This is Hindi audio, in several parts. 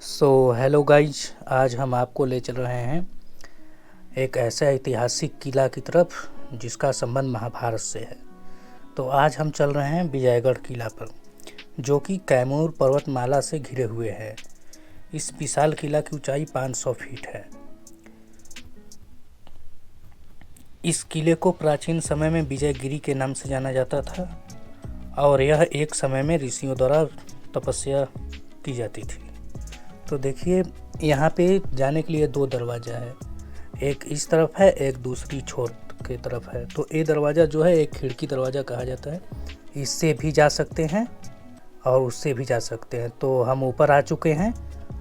हेलो गाइज, आज हम आपको ले चल रहे हैं एक ऐसा ऐतिहासिक किला की तरफ जिसका संबंध महाभारत से है। तो आज हम चल रहे हैं विजयगढ़ किला पर, जो कि कैमूर पर्वतमाला से घिरे हुए है। इस विशाल किला की ऊंचाई 500 फीट है। इस किले को प्राचीन समय में विजयगिरी के नाम से जाना जाता था और यह एक समय में ऋषियों द्वारा तपस्या की जाती थी। तो देखिए, यहाँ पे जाने के लिए 2 दरवाज़ा है, एक इस तरफ है, एक दूसरी छोर की तरफ है। तो ये दरवाज़ा जो है एक खिड़की दरवाज़ा कहा जाता है। इससे भी जा सकते हैं और उससे भी जा सकते हैं। तो हम ऊपर आ चुके हैं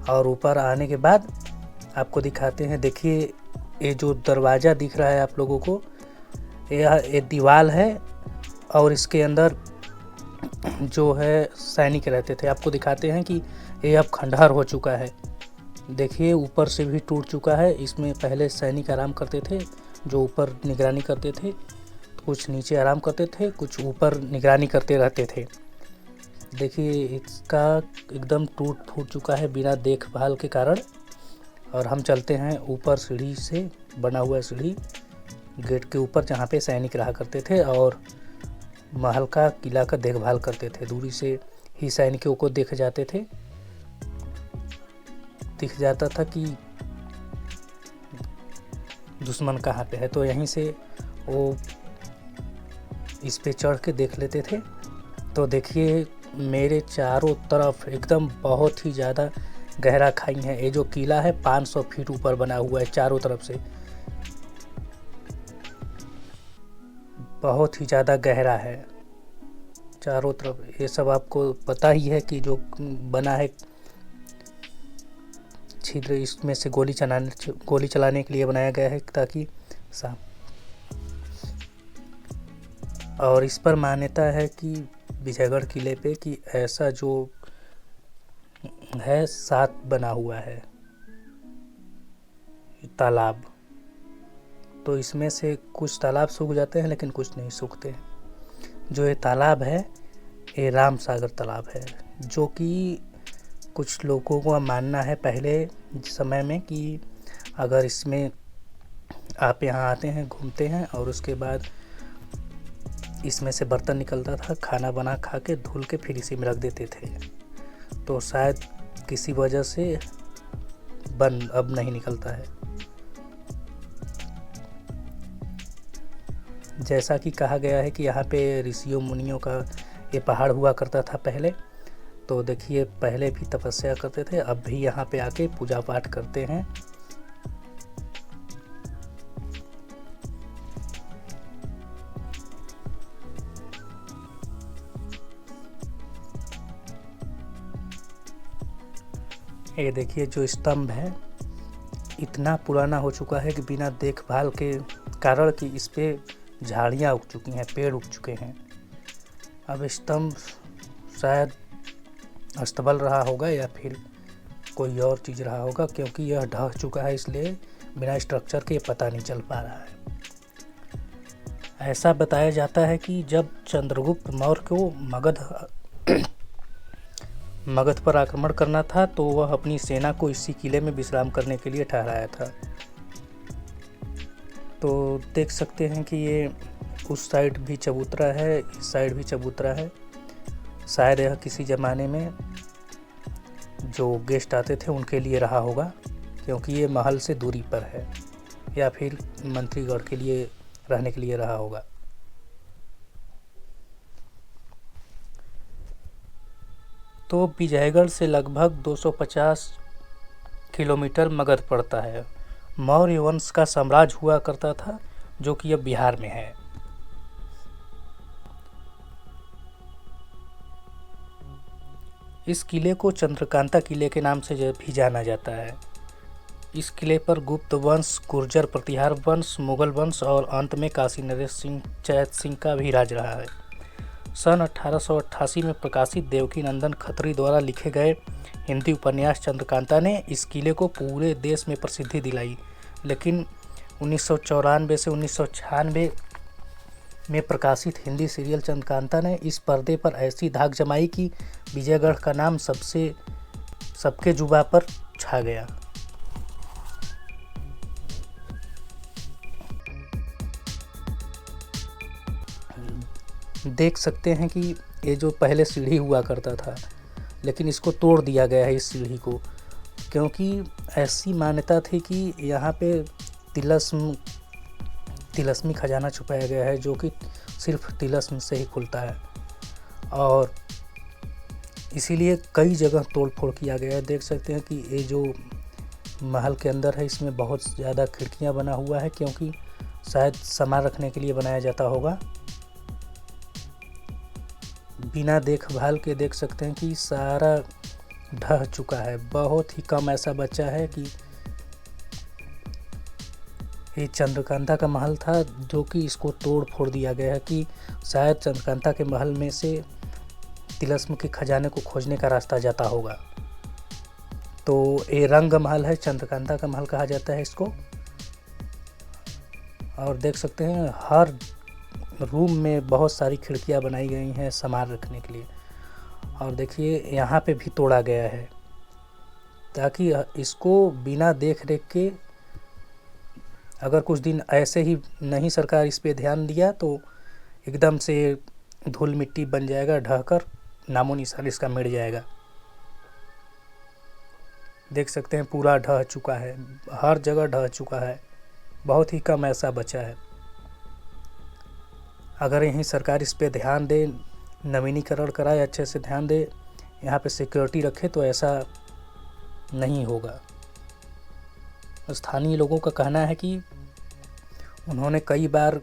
और ऊपर आने के बाद आपको दिखाते हैं। देखिए, ये जो दरवाज़ा दिख रहा है आप लोगों को, यह दीवार है और इसके अंदर जो है सैनिक रहते थे। आपको दिखाते हैं कि ये अब खंडहर हो चुका है। देखिए, ऊपर से भी टूट चुका है। इसमें पहले सैनिक आराम करते थे, जो ऊपर निगरानी करते थे। कुछ नीचे आराम करते थे, कुछ ऊपर निगरानी करते रहते थे। देखिए, इसका एकदम टूट फूट चुका है बिना देखभाल के कारण। और हम चलते हैं ऊपर, सीढ़ी से बना हुआ सीढ़ी गेट के ऊपर, जहाँ पे सैनिक रहा करते थे और महल का किला का देखभाल करते थे। दूरी से ही सैनिकों को दिख जाता था कि दुश्मन कहाँ पे है। तो यहीं से वो इस पे चढ़ के देख लेते थे। तो देखिए, मेरे चारों तरफ एकदम बहुत ही ज़्यादा गहरा खाई है। ये जो किला है 500 फीट ऊपर बना हुआ है, चारों तरफ से बहुत ही ज़्यादा गहरा है चारों तरफ। ये सब आपको पता ही है कि जो बना है छिद्र, इसमें से गोली चलाने के लिए बनाया गया है, ताकि और इस पर मान्यता है कि विजयगढ़ किले पे कि ऐसा जो है 7 बना हुआ है तालाब। तो इसमें से कुछ तालाब सूख जाते हैं लेकिन कुछ नहीं सूखते। जो ये तालाब है ये राम सागर तालाब है, जो कि कुछ लोगों का मानना है पहले समय में कि अगर इसमें आप यहाँ आते हैं, घूमते हैं और उसके बाद इसमें से बर्तन निकलता था, खाना बना खा के धुल के फिर इसी में रख देते थे। तो शायद किसी वजह से अब नहीं निकलता है। जैसा कि कहा गया है कि यहाँ पे ऋषियों मुनियों का ये पहाड़ हुआ करता था पहले। तो देखिए, पहले भी तपस्या करते थे, अब भी यहाँ पे आके पूजा पाठ करते हैं। ये देखिए, जो स्तंभ है इतना पुराना हो चुका है कि बिना देखभाल के कारण कि इस पे झाड़ियाँ उग चुकी हैं, पेड़ उग चुके हैं। अब स्तंभ शायद अस्तबल रहा होगा या फिर कोई और चीज़ रहा होगा, क्योंकि यह ढह चुका है, इसलिए बिना स्ट्रक्चर के पता नहीं चल पा रहा है। ऐसा बताया जाता है कि जब चंद्रगुप्त मौर्य को मगध पर आक्रमण करना था तो वह अपनी सेना को इसी किले में विश्राम करने के लिए ठहराया था। तो देख सकते हैं कि ये उस साइड भी चबूतरा है, इस साइड भी चबूतरा है। शायद यह किसी ज़माने में जो गेस्ट आते थे उनके लिए रहा होगा, क्योंकि ये महल से दूरी पर है, या फिर मंत्रीगढ़ के लिए रहने के लिए रहा होगा। तो विजयगढ़ से लगभग 250 किलोमीटर मगध पड़ता है। मौर्य वंश का साम्राज्य हुआ करता था, जो कि अब बिहार में है। इस किले को चंद्रकांता किले के नाम से भी जाना जाता है। इस किले पर गुप्त वंश, गुर्जर प्रतिहार वंश, मुगल वंश और अंत में काशी नरेश सिंह, चैत सिंह का भी राज रहा है। सन 1888 में प्रकाशित देवकी नंदन खत्री द्वारा लिखे गए हिंदी उपन्यास चंद्रकांता ने इस किले को पूरे देश में प्रसिद्धि दिलाई। लेकिन 1994 से 1996 में प्रकाशित हिंदी सीरियल चंद्रकांता ने इस पर्दे पर ऐसी धाक जमाई कि विजयगढ़ का नाम सबके जुबां पर छा गया। देख सकते हैं कि ये जो पहले सीढ़ी हुआ करता था, लेकिन इसको तोड़ दिया गया है इस सीढ़ी को, क्योंकि ऐसी मान्यता थी कि यहाँ पे तिलस्मी खजाना छुपाया गया है, जो कि सिर्फ तिलस्म से ही खुलता है। और इसीलिए कई जगह तोड़ फोड़ किया गया है। देख सकते हैं कि ये जो महल के अंदर है इसमें बहुत ज़्यादा खिड़कियाँ बना हुआ है, क्योंकि शायद सामान रखने के लिए बनाया जाता होगा। बिना देखभाल के देख सकते हैं कि सारा ढह चुका है। बहुत ही कम ऐसा बचा है कि ये चंद्रकांता का महल था, जो कि इसको तोड़ फोड़ दिया गया है कि शायद चंद्रकांता के महल में से तिलस्म के खजाने को खोजने का रास्ता जाता होगा। तो ये रंग महल है, चंद्रकांता का महल कहा जाता है इसको। और देख सकते हैं हर रूम में बहुत सारी खिड़कियां बनाई गई हैं सामान रखने के लिए। और देखिए यहाँ पे भी तोड़ा गया है, ताकि इसको बिना देख रेख के, अगर कुछ दिन ऐसे ही नहीं सरकार इस पे ध्यान दिया तो एकदम से धूल मिट्टी बन जाएगा, ढहकर नामो निशान इसका मिट जाएगा। देख सकते हैं पूरा ढह चुका है, हर जगह ढह चुका है, बहुत ही कम ऐसा बचा है। अगर यहीं सरकार इस पे ध्यान दे, नवीनीकरण कराए, अच्छे से ध्यान दे, यहाँ पे सिक्योरिटी रखे, तो ऐसा नहीं होगा। स्थानीय लोगों का कहना है कि उन्होंने कई बार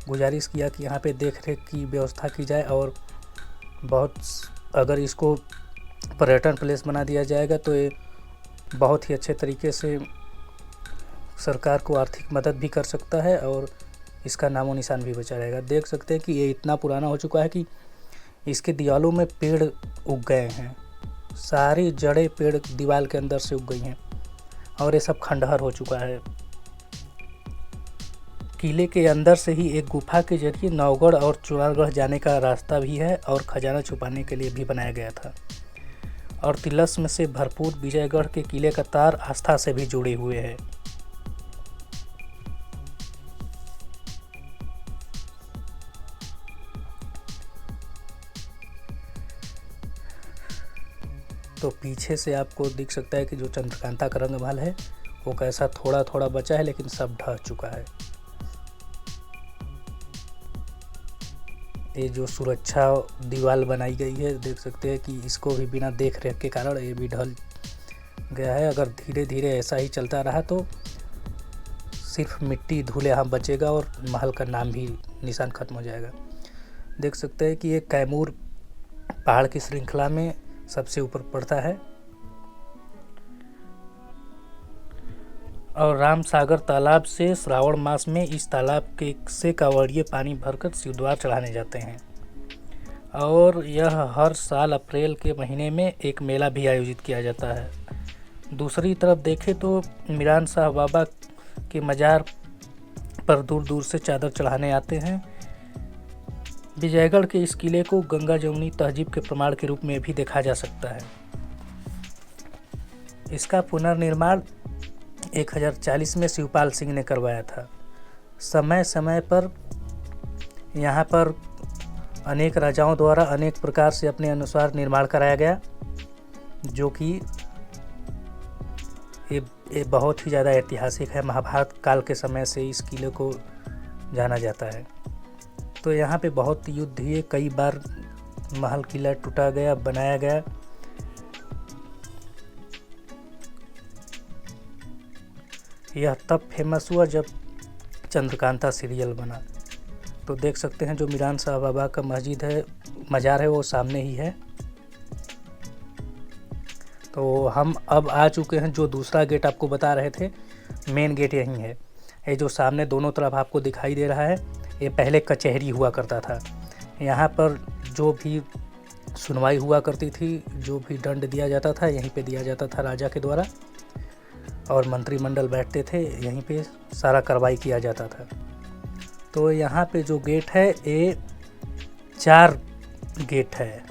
गुजारिश किया कि यहाँ पे देख रेख की व्यवस्था की जाए, और अगर इसको पर्यटन प्लेस बना दिया जाएगा तो ये बहुत ही अच्छे तरीके से सरकार को आर्थिक मदद भी कर सकता है और इसका नामो निशान भी बचा रहेगा। देख सकते हैं कि ये इतना पुराना हो चुका है कि इसके दीवालों में पेड़ उग गए हैं, सारी जड़ें पेड़ दीवार के अंदर से उग गई हैं, और ये सब खंडहर हो चुका है। किले के अंदर से ही एक गुफा के जरिए नौगढ़ और चुनारगढ़ जाने का रास्ता भी है, और खजाना छुपाने के लिए भी बनाया गया था। और तिलस्म से भरपूर विजयगढ़ के किले का तार आस्था से भी जुड़े हुए हैं। तो पीछे से आपको दिख सकता है कि जो चंद्रकांता का रंग महल है वो कैसा थोड़ा थोड़ा बचा है, लेकिन सब ढह चुका है। ये जो सुरक्षा दीवार बनाई गई है, देख सकते हैं कि इसको भी बिना देख रेख के कारण ये भी ढल गया है। अगर धीरे धीरे ऐसा ही चलता रहा तो सिर्फ मिट्टी धूल यहाँ बचेगा और महल का नाम भी निशान खत्म हो जाएगा। देख सकते हैं कि ये कैमूर पहाड़ की श्रृंखला में सबसे ऊपर पड़ता है, और राम सागर तालाब से श्रावण मास में इस तालाब से कांवड़िए पानी भरकर शिवद्वार चढ़ाने जाते हैं। और यह हर साल अप्रैल के महीने में एक मेला भी आयोजित किया जाता है। दूसरी तरफ देखें तो मीरान शाह बाबा के मज़ार पर दूर दूर से चादर चढ़ाने आते हैं। विजयगढ़ के इस किले को गंगा जमुनी तहजीब के प्रमाण के रूप में भी देखा जा सकता है। इसका पुनर्निर्माण 1040 में शिवपाल सिंह ने करवाया था। समय समय पर यहाँ पर अनेक राजाओं द्वारा अनेक प्रकार से अपने अनुसार निर्माण कराया गया, जो कि ये बहुत ही ज़्यादा ऐतिहासिक है। महाभारत काल के समय से इस किले को जाना जाता है। तो यहाँ पे बहुत युद्ध हुए, कई बार महल किला टूटा गया, बनाया गया। यह तब फेमस हुआ जब चंद्रकांता सीरियल बना। तो देख सकते हैं जो मीरान शाह बाबा का मज़ार है वो सामने ही है। तो हम अब आ चुके हैं, जो दूसरा गेट आपको बता रहे थे, मेन गेट यहीं है। ये जो सामने दोनों तरफ आपको दिखाई दे रहा है, ये पहले कचहरी हुआ करता था। यहाँ पर जो भी सुनवाई हुआ करती थी, जो भी दंड दिया जाता था, यहीं पे दिया जाता था राजा के द्वारा, और मंत्रिमंडल बैठते थे, यहीं पे सारा कार्रवाई किया जाता था। तो यहाँ पे जो गेट है ये 4 गेट है,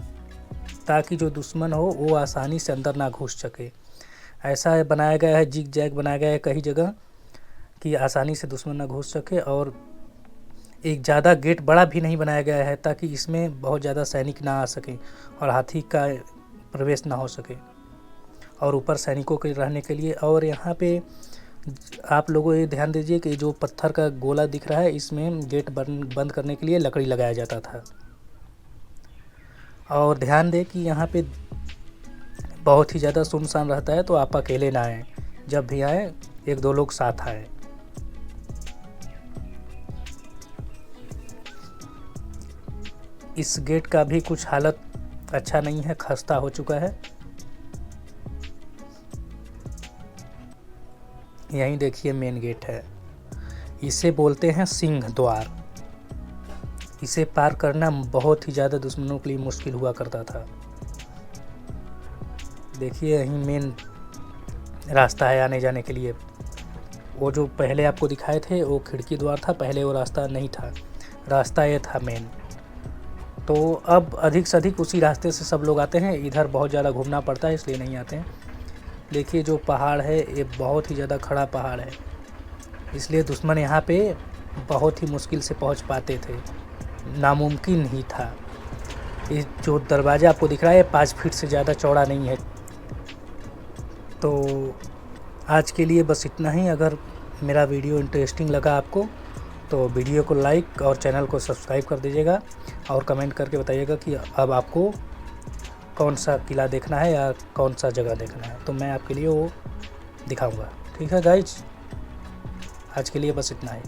ताकि जो दुश्मन हो वो आसानी से अंदर ना घुस सके। ऐसा बनाया गया है, जिग जैग बनाया गया है कई जगह कि आसानी से दुश्मन ना घुस सके। और एक ज़्यादा गेट बड़ा भी नहीं बनाया गया है ताकि इसमें बहुत ज़्यादा सैनिक ना आ सकें और हाथी का प्रवेश ना हो सके। और ऊपर सैनिकों के रहने के लिए। और यहाँ पे आप लोगों ये ध्यान दीजिए कि जो पत्थर का गोला दिख रहा है, इसमें गेट बंद करने के लिए लकड़ी लगाया जाता था। और ध्यान दें कि यहाँ पे बहुत ही ज़्यादा सुनसान रहता है, तो आप अकेले ना आएँ, जब भी आए 1-2 लोग साथ आए। इस गेट का भी कुछ हालत अच्छा नहीं है, खस्ता हो चुका है। यहीं देखिए मेन गेट है, इसे बोलते हैं सिंह द्वार। इसे पार करना बहुत ही ज़्यादा दुश्मनों के लिए मुश्किल हुआ करता था। देखिए यहीं मेन रास्ता है आने जाने के लिए। वो जो पहले आपको दिखाए थे वो खिड़की द्वार था, पहले वो रास्ता नहीं था, रास्ता ये था मेन। तो अब अधिक से अधिक उसी रास्ते से सब लोग आते हैं, इधर बहुत ज़्यादा घूमना पड़ता है इसलिए नहीं आते हैं। देखिए जो पहाड़ है ये बहुत ही ज़्यादा खड़ा पहाड़ है, इसलिए दुश्मन यहाँ पे बहुत ही मुश्किल से पहुँच पाते थे, नामुमकिन ही था। ये जो दरवाज़ा आपको दिख रहा है 5 फीट से ज़्यादा चौड़ा नहीं है। तो आज के लिए बस इतना ही। अगर मेरा वीडियो इंटरेस्टिंग लगा आपको तो वीडियो को लाइक और चैनल को सब्सक्राइब कर दीजिएगा और कमेंट करके बताइएगा कि अब आपको कौन सा किला देखना है या कौन सा जगह देखना है, तो मैं आपके लिए वो दिखाऊंगा। ठीक है गाइज, आज के लिए बस इतना ही।